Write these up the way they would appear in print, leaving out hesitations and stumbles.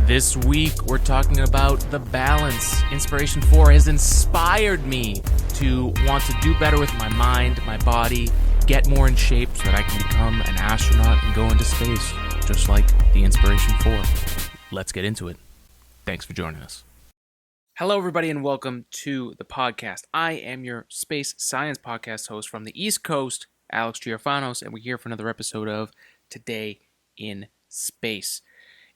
This week, we're talking about the balance. Inspiration4 has inspired me to want to do better with my mind, my body, get more in shape so that I can become an astronaut and go into space, just like the Inspiration4. Let's get into it. Thanks for joining us. Hello, everybody, and welcome to the podcast. I am your space science podcast host from the East Coast, Alex Giorfanos, and we're here for another episode of Today in Space.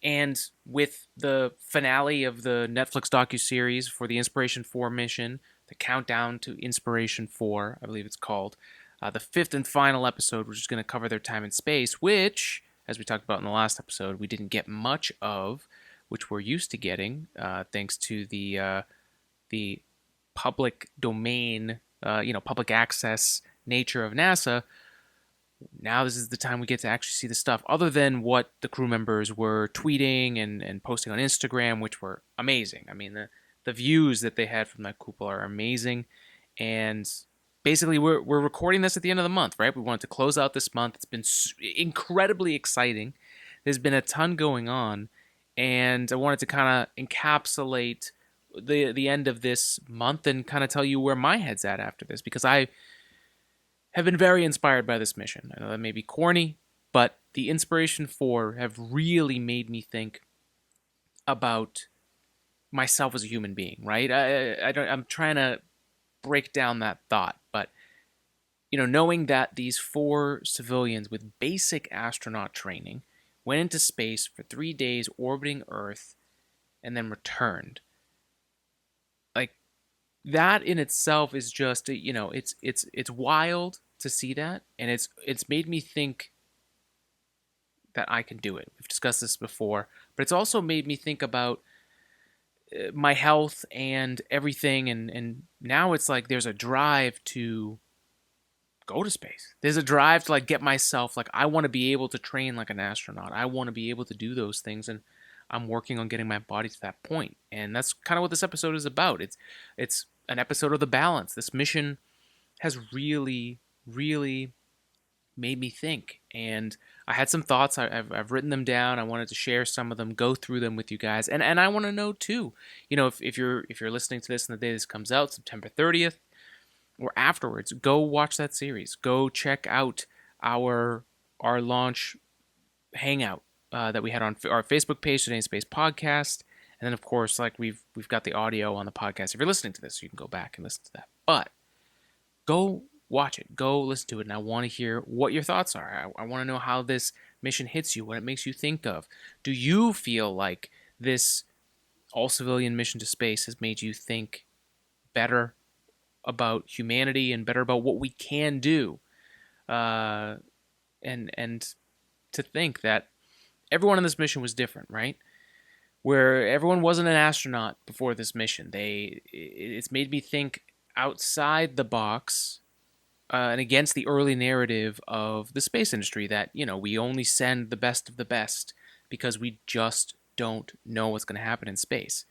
And with the finale of the Netflix docuseries for the Inspiration4 mission, the countdown to Inspiration4, I believe it's called, the fifth and final episode, which is going to cover their time in space, which, as we talked about in the last episode, we didn't get much of, which we're used to getting, thanks to the public domain, public access nature of NASA. Now this is the time we get to actually see the stuff, other than what the crew members were tweeting and posting on Instagram, which were amazing. I mean, the views that they had from that cupola are amazing. And basically, we're recording this at the end of the month, right? We wanted to close out this month. It's been incredibly exciting. There's been a ton going on, and I wanted to kind of encapsulate the end of this month and kind of tell you where my head's at after this, because I have been very inspired by this mission. I know that may be corny, but the Inspiration4 have really made me think about myself as a human being, right? I'm trying to break down that thought, but knowing that these 4 civilians with basic astronaut training went into space for 3 days orbiting Earth and then returned. That in itself is just, it's wild to see that, and it's made me think that I can do it. We've discussed this before, but it's also made me think about my health and everything, and now it's like there's a drive to go to space. There's a drive to get myself, I want to be able to train like an astronaut. I want to be able to do those things, and I'm working on getting my body to that point. And that's kind of what this episode is about. It's an episode of the balance. This mission has really, really made me think. And I had some thoughts. I've written them down. I wanted to share some of them, go through them with you guys. And I want to know too, if you're listening to this on the day this comes out, September 30th, or afterwards, go watch that series. Go check out our launch hangout that we had on our Facebook page, Today in Space Podcast. And then, of course, we've got the audio on the podcast. If you're listening to this, you can go back and listen to that. But go watch it. Go listen to it. And I want to hear what your thoughts are. I want to know how this mission hits you, what it makes you think of. Do you feel like this all-civilian mission to space has made you think better about humanity and better about what we can do? And to think that everyone on this mission was different, right? Where everyone wasn't an astronaut before this mission. It's made me think outside the box and against the early narrative of the space industry that, we only send the best of the best because we just don't know what's going to happen in space.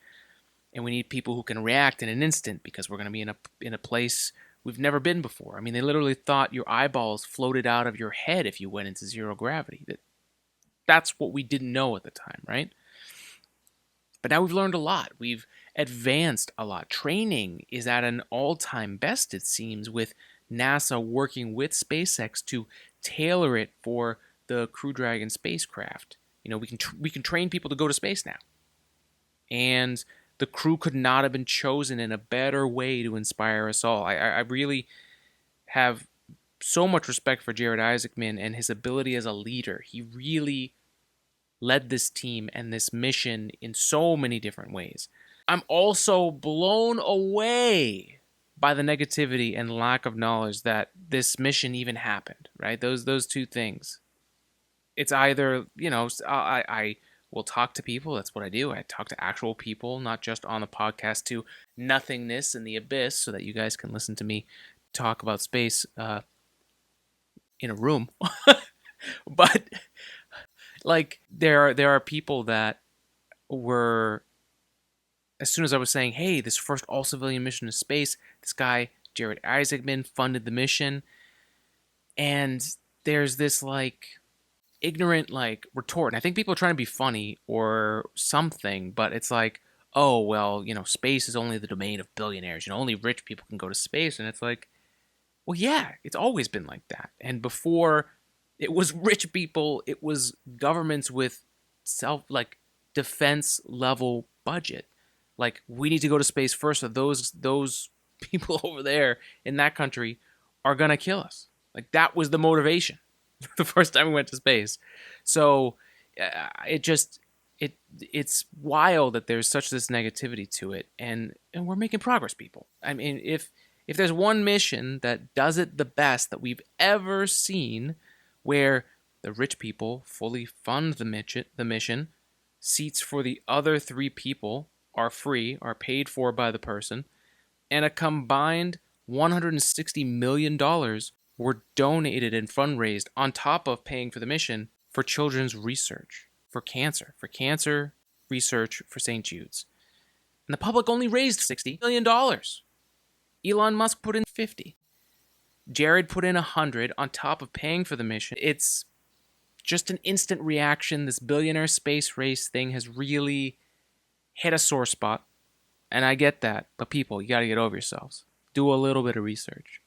And we need people who can react in an instant because we're going to be in a place we've never been before. I mean, they literally thought your eyeballs floated out of your head if you went into zero gravity. That's what we didn't know at the time, right? But now we've learned a lot. We've advanced a lot. Training is at an all-time best, it seems, with NASA working with SpaceX to tailor it for the Crew Dragon spacecraft. We can train people to go to space now. And the crew could not have been chosen in a better way to inspire us all. I really have so much respect for Jared Isaacman and his ability as a leader. He really led this team and this mission in so many different ways. I'm also blown away by the negativity and lack of knowledge that this mission even happened, right? Those two things. It's either, I will talk to people. That's what I do. I talk to actual people, not just on the podcast to nothingness and the abyss, so that you guys can listen to me talk about space in a room. But there are people that were, as soon as I was saying, hey, this first all-civilian mission to space, this guy, Jared Isaacman, funded the mission, and there's this ignorant like retort. And I think people are trying to be funny or something, but it's like, oh well, space is only the domain of billionaires. Only rich people can go to space, and it's like, well, yeah, it's always been like that. And before it was rich people, it was governments with defense level budget. Like, we need to go to space first, or those people over there in that country are gonna kill us. Like, that was the motivation the first time we went to space. So it just it's wild that there's such this negativity to it, and we're making progress, people. I mean, if there's one mission that does it the best that we've ever seen, where the rich people fully fund the mission, seats for the other three people are free, are paid for by the person, and a combined $160 million were donated and fundraised on top of paying for the mission for children's research, for cancer research for St. Jude's. And the public only raised $60 million. Elon Musk put in 50. Jared put in 100 on top of paying for the mission. It's just an instant reaction. This billionaire space race thing has really hit a sore spot. And I get that. But people, you got to get over yourselves. Do a little bit of research.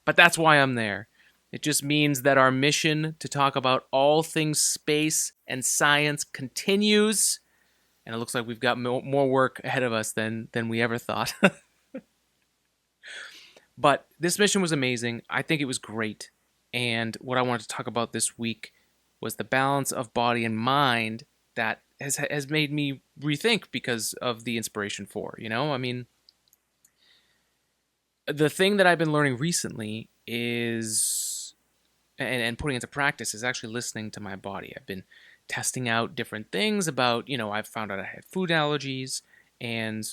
But that's why I'm there. It just means that our mission to talk about all things space and science continues. And it looks like we've got more work ahead of us than we ever thought. But this mission was amazing. I think it was great. And what I wanted to talk about this week was the balance of body and mind that has made me rethink because of the Inspiration4. I mean, the thing that I've been learning recently is, and putting into practice, is actually listening to my body. I've been testing out different things about, I've found out I had food allergies, and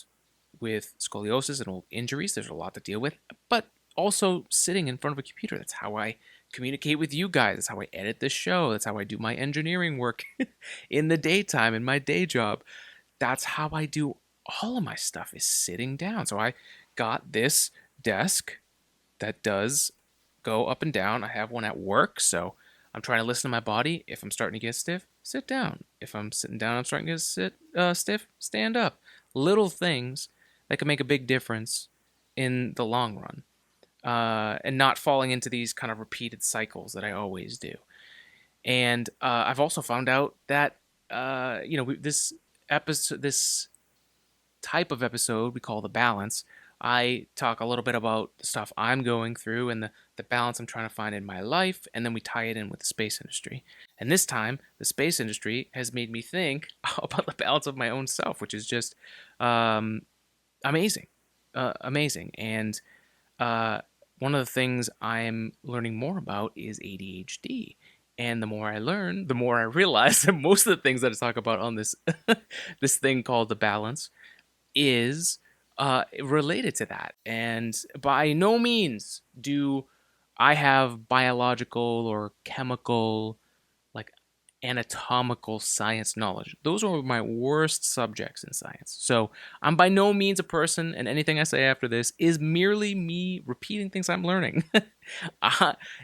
with scoliosis and old injuries, there's a lot to deal with, but also sitting in front of a computer. That's how I communicate with you guys. That's how I edit this show. That's how I do my engineering work in the daytime in my day job. That's how I do all of my stuff, is sitting down. So I got this desk that does go up and down. I have one at work, so I'm trying to listen to my body. If I'm starting to get stiff, sit down. If I'm sitting down, I'm starting to get stiff, stand up. Little things that can make a big difference in the long run, and not falling into these kind of repeated cycles that I always do. And I've also found out that this type of episode we call the balance. I talk a little bit about the stuff I'm going through and the balance I'm trying to find in my life, and then we tie it in with the space industry. And this time, the space industry has made me think about the balance of my own self, which is just amazing. Amazing. And one of the things I'm learning more about is ADHD. And the more I learn, the more I realize that most of the things that I talk about on this this thing called the balance is related to that. And by no means do I have biological or chemical, like anatomical science knowledge. Those are my worst subjects in science. So I'm by no means a person, and anything I say after this is merely me repeating things I'm learning.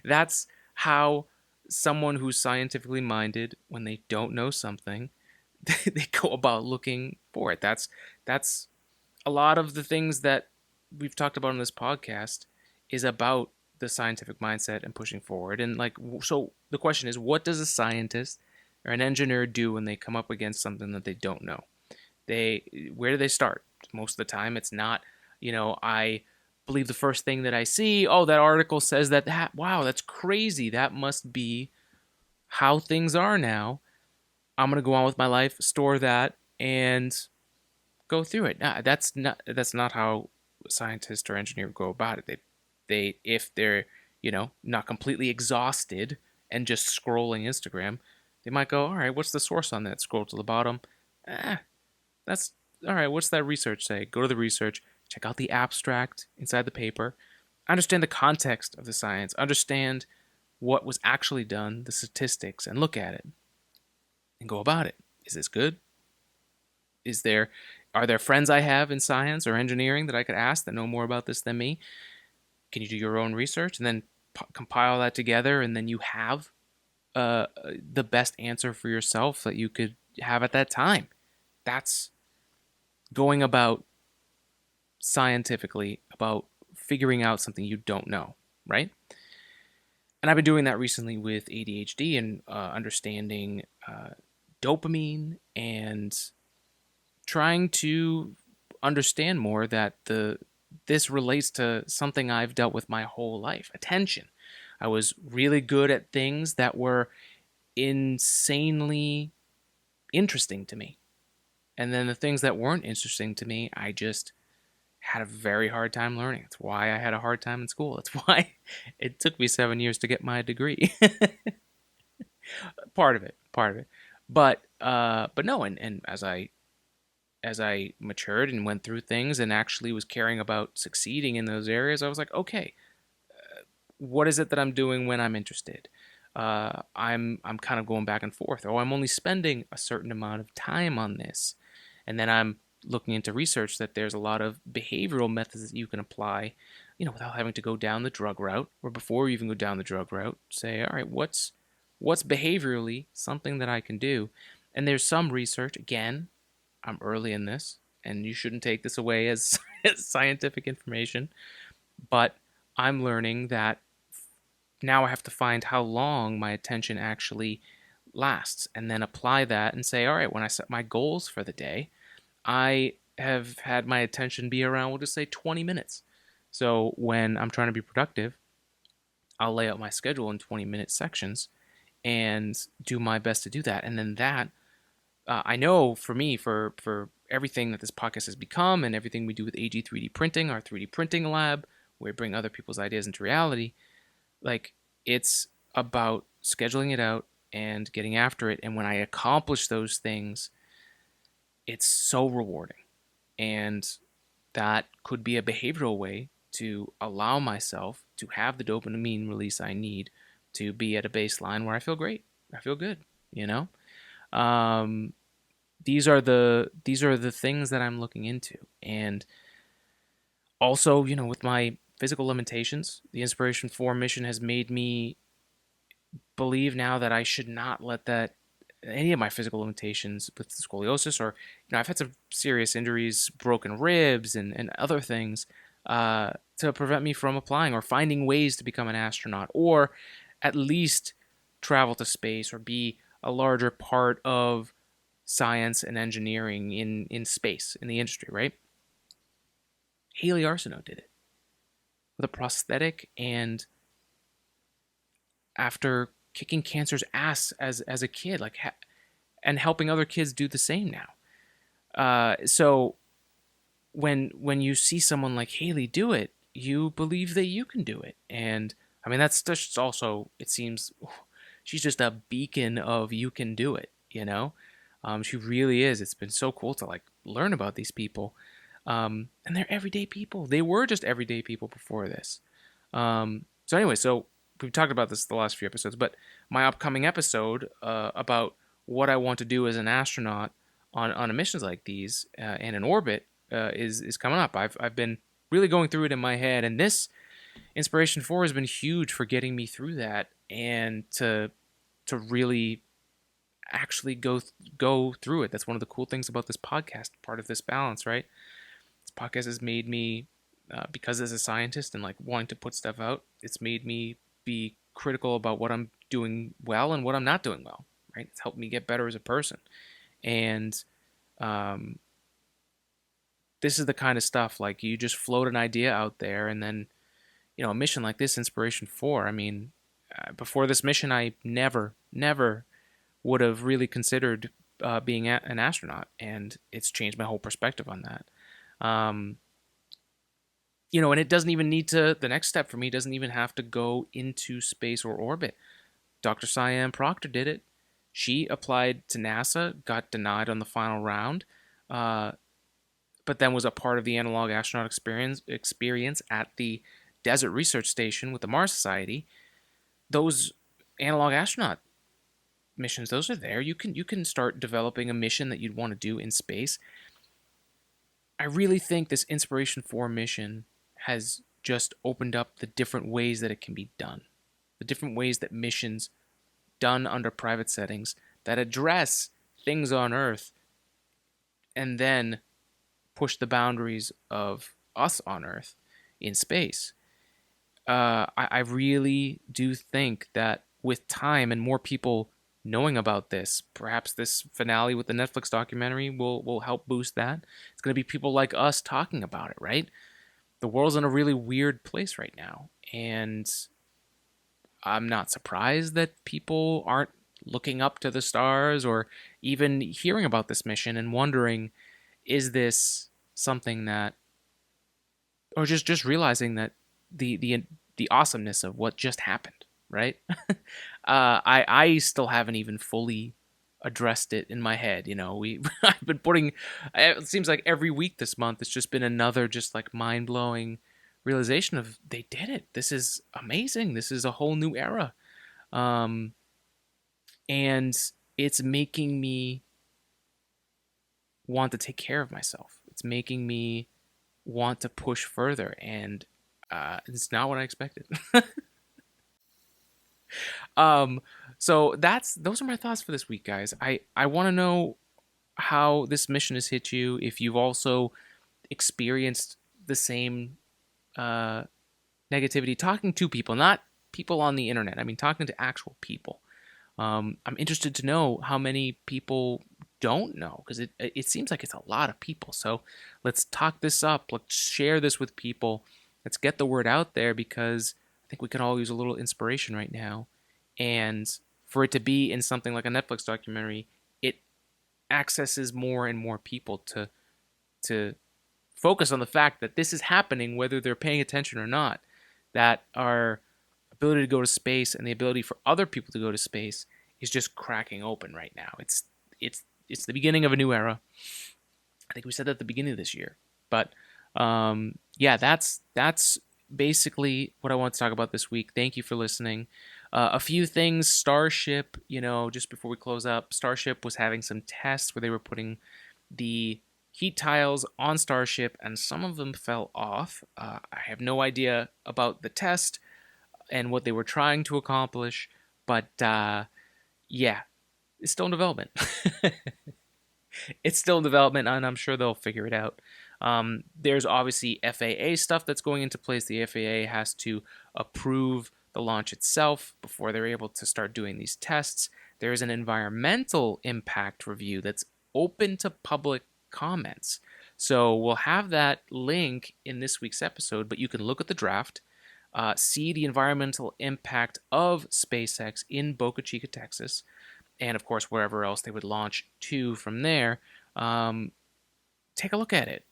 That's how someone who's scientifically minded, when they don't know something, they go about looking for it. That's a lot of the things that we've talked about on this podcast is about the scientific mindset and pushing forward. And so the question is, what does a scientist or an engineer do when they come up against something that they don't know? Where do they start? Most of the time, it's not, I believe the first thing that I see. Oh, that article says that. Wow, that's crazy. That must be how things are now. I'm gonna go on with my life, store that, and go through it. That's not how scientists or engineers go about it. They if they're not completely exhausted and just scrolling Instagram, they might go, all right, what's the source on that? Scroll to the bottom. That's all right. What's that research say? Go to the research. Check out the abstract inside the paper. Understand the context of the science. Understand what was actually done, the statistics, and look at it and go about it. Is this good? Are there friends I have in science or engineering that I could ask that know more about this than me? Can you do your own research? And then compile that together, and then you have the best answer for yourself that you could have at that time. That's going about scientifically about figuring out something you don't know, right? And I've been doing that recently with ADHD and understanding dopamine and trying to understand more that this relates to something I've dealt with my whole life. Attention. I was really good at things that were insanely interesting to me. And then the things that weren't interesting to me, I just had a very hard time learning. That's why I had a hard time in school. That's why it took me 7 years to get my degree. Part of it, part of it. But no, and as I matured and went through things and actually was caring about succeeding in those areas, I was like, okay, what is it that I'm doing when I'm interested? I'm kind of going back and forth. Oh, I'm only spending a certain amount of time on this, and then I'm looking into research that there's a lot of behavioral methods that you can apply, without having to go down the drug route, or before you even go down the drug route, say, all right, what's behaviorally something that I can do? And there's some research. Again, I'm early in this, and you shouldn't take this away as, as scientific information, but I'm learning that now I have to find how long my attention actually lasts and then apply that and say, all right, when I set my goals for the day, I have had my attention be around, we'll just say 20 minutes. So when I'm trying to be productive, I'll lay out my schedule in 20-minute sections and do my best to do that. And then that, I know for me, for everything that this podcast has become and everything we do with AG 3D printing, our 3D printing lab, where we bring other people's ideas into reality, like, it's about scheduling it out and getting after it. And when I accomplish those things, it's so rewarding. And that could be a behavioral way to allow myself to have the dopamine release I need to be at a baseline where I feel great. I feel good, you know? These are the things that I'm looking into. And also, with my physical limitations, the Inspiration4 mission has made me believe now that I should not let that any of my physical limitations with scoliosis, or I've had some serious injuries, broken ribs, and other things to prevent me from applying or finding ways to become an astronaut, or at least travel to space or be a larger part of science and engineering in space, in the industry, right? Haley Arsenault did it with a prosthetic, and after kicking cancer's ass as a kid, and helping other kids do the same now. So when you see someone like Haley do it, you believe that you can do it. And I mean, that's just also, it seems, she's just a beacon of you can do it, She really is. It's been so cool to learn about these people. And they're everyday people. They were just everyday people before this. So anyway, we've talked about this the last few episodes, but my upcoming episode about what I want to do as an astronaut on missions like these and in orbit is coming up. I've been really going through it in my head, and this Inspiration4 has been huge for getting me through that and to really actually go through it. That's one of the cool things about this podcast, part of this balance, right? This podcast has made me, because as a scientist and wanting to put stuff out, it's made me be critical about what I'm doing well and what I'm not doing well, right? It's helped me get better as a person. And this is the kind of stuff, you just float an idea out there, and then, a mission like this, Inspiration4, I mean, before this mission, I never would have really considered being an astronaut, and it's changed my whole perspective on that. And it doesn't even need to, the next step for me doesn't even have to go into space or orbit. Dr. Siam Proctor did it. She applied to NASA, got denied on the final round, but then was a part of the analog astronaut experience at the Desert Research Station with the Mars Society. Those analog astronaut missions, those are there. You can start developing a mission that you'd want to do in space. I really think this Inspiration4 mission has just opened up the different ways that it can be done, the different ways that missions done under private settings that address things on Earth and then push the boundaries of us on Earth in space. I really do think that with time and more people knowing about this, perhaps this finale with the Netflix documentary will help boost that. It's going to be people like us talking about it, right? The world's in a really weird place right now, and I'm not surprised that people aren't looking up to the stars or even hearing about this mission and wondering, is this something that, or just realizing that the awesomeness of what just happened, right? I still haven't even fully addressed it in my head. We I've been putting. It seems like every week this month it's just been another just like mind blowing realization of they did it. This is amazing. This is a whole new era, um, and it's making me want to take care of myself. It's making me want to push further, and it's not what I expected. um, so those are my thoughts for this week, guys. I want to know how this mission has hit you. If you've also experienced the same uh, negativity, talking to people, not people on the internet. I mean, talking to actual people. I'm interested to know how many people don't know because it seems like it's a lot of people. So let's talk this up. Let's share this with people. Let's get the word out there because I think we can all use a little inspiration right now. And for it to be in something like a Netflix documentary, it accesses more and more people to focus on the fact that this is happening, whether they're paying attention or not. That our ability to go to space and the ability for other people to go to space is just cracking open right now. It's the beginning of a new era. I think we said that at the beginning of this year, but yeah, that's basically what I want to talk about this week. Thank you for listening. A few things. Starship, just before we close up, Starship was having some tests where they were putting the heat tiles on Starship, and some of them fell off. I have no idea about the test and what they were trying to accomplish, but yeah, it's still in development. It's still in development, and I'm sure they'll figure it out. There's obviously FAA stuff that's going into place. The FAA has to approve the launch itself before they're able to start doing these tests. There is an environmental impact review that's open to public comments. So we'll have that link in this week's episode, but you can look at the draft, see the environmental impact of SpaceX in Boca Chica, Texas, and of course wherever else they would launch to from there. Take a look at it.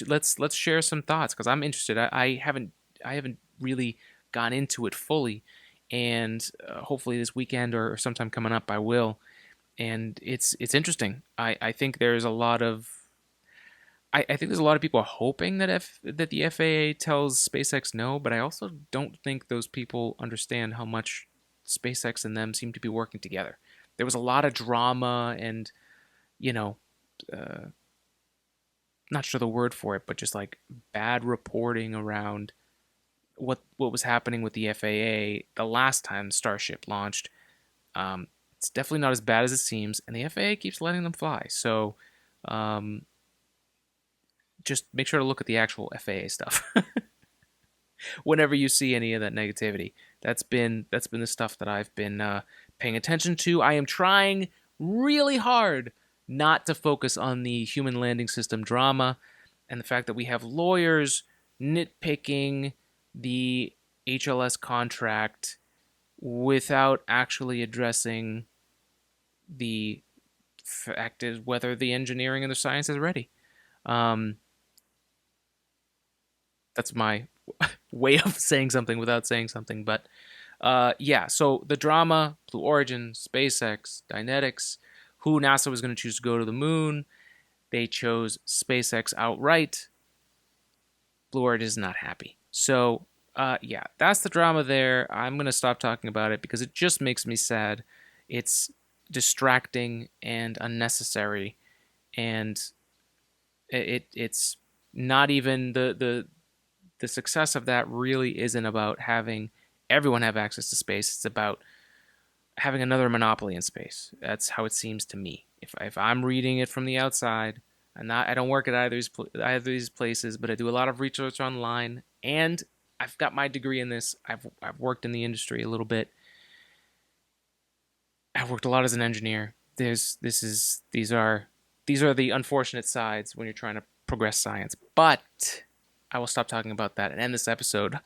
Let's share some thoughts because I'm interested. I haven't really gone into it fully, and hopefully this weekend or sometime coming up I will. And it's interesting. I think there's a lot of I think there's a lot of people hoping that that the FAA tells SpaceX no, but I also don't think those people understand how much SpaceX and them seem to be working together. There was a lot of drama and, you know, uh, not sure the word for it, but just like bad reporting around what was happening with the FAA the last time Starship launched. It's definitely not as bad as it seems, and the FAA keeps letting them fly. So um, just make sure to look at the actual FAA stuff whenever you see any of that negativity. That's been the stuff that I've been paying attention to. I am trying really hard not to focus on the human landing system drama and the fact that we have lawyers nitpicking the HLS contract without actually addressing the fact is whether the engineering and the science is ready. Um, that's my way of saying something without saying something. But yeah, so the drama, Blue Origin, SpaceX, Dynetics, who NASA was going to choose to go to the moon. They chose SpaceX outright. Blue Origin is not happy. So yeah, that's the drama there. I'm going to stop talking about it because it just makes me sad. It's distracting and unnecessary, and it's not even the success of that really isn't about having everyone have access to space. It's about having another monopoly in space. That's how it seems to me. If I'm reading it from the outside, I don't work at either of these places, but I do a lot of research online, and I've got my degree in this. I've worked in the industry a little bit. I've worked a lot as an engineer. These are the unfortunate sides when you're trying to progress science. But I will stop talking about that and end this episode.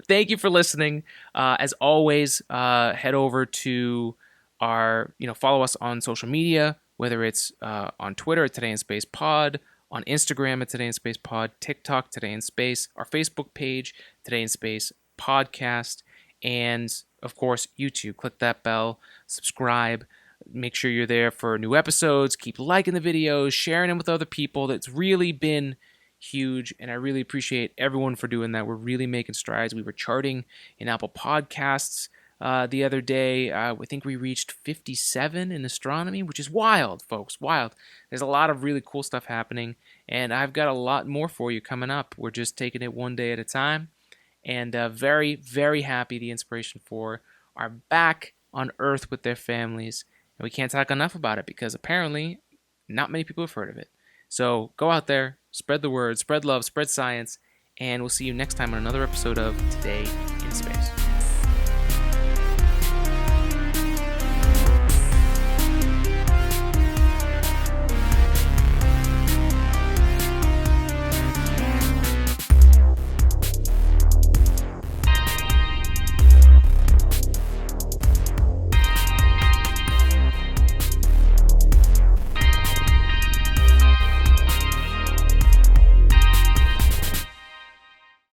Thank you for listening. As always, head over to follow us on social media, whether it's on Twitter at Today in Space Pod, on Instagram at Today in Space Pod, TikTok Today in Space, our Facebook page Today in Space Podcast, and of course YouTube. Click that bell, subscribe. Make sure you're there for new episodes. Keep liking the videos, sharing them with other people. That's really been huge, and I really appreciate everyone for doing that. We're really making strides. We were charting in Apple Podcasts the other day. I think we reached 57 in astronomy, which is wild, folks. Wild. There's a lot of really cool stuff happening, and I've got a lot more for you coming up. We're just taking it one day at a time, and very, very happy the Inspiration4 are back on Earth with their families, and we can't talk enough about it because apparently not many people have heard of it. So go out there, spread the word, spread love, spread science, and we'll see you next time on another episode of Today in Space.